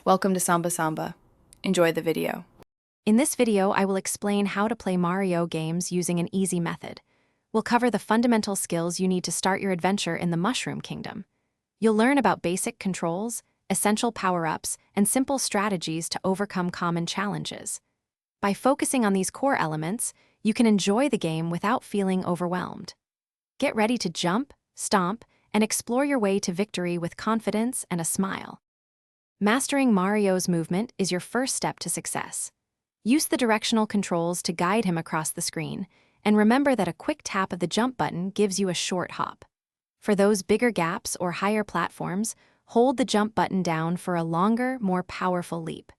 Welcome to Samba Samba. Enjoy the video. In this video, I will explain how to play Mario games using an easy method. We'll cover the fundamental skills you need to start your adventure in the Mushroom Kingdom. You'll learn about basic controls, essential power-ups, and simple strategies to overcome common challenges. By focusing on these core elements, you can enjoy the game without feeling overwhelmed. Get ready to jump, stomp, and explore your way to victory with confidence and a smile. Mastering Mario's movement is your first step to success. Use the directional controls to guide him across the screen, and remember that a quick tap of the jump button gives you a short hop. For those bigger gaps or higher platforms, hold the jump button down for a longer, more powerful leap.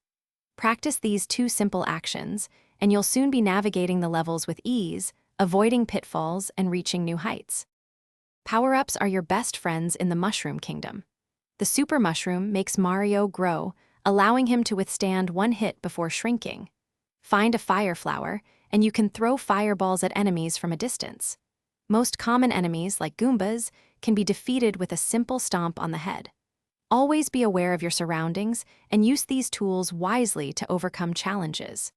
Practice these two simple actions, and you'll soon be navigating the levels with ease, avoiding pitfalls and reaching new heights. Power-ups are your best friends in the Mushroom Kingdom. The Super Mushroom makes Mario grow, allowing him to withstand one hit before shrinking. Find a fire flower, and you can throw fireballs at enemies from a distance. Most common enemies, like Goombas, can be defeated with a simple stomp on the head. Always be aware of your surroundings and use these tools wisely to overcome challenges.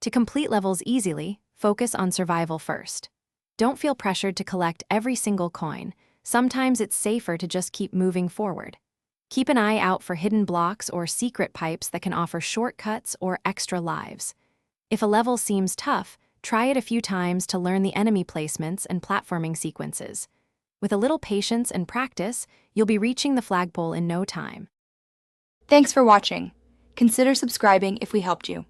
To complete levels easily, focus on survival first. Don't feel pressured to collect every single coin. Sometimes it's safer to just keep moving forward. Keep an eye out for hidden blocks or secret pipes that can offer shortcuts or extra lives. If a level seems tough, try it a few times to learn the enemy placements and platforming sequences. With a little patience and practice, you'll be reaching the flagpole in no time. Thanks for watching. Consider subscribing if we helped you.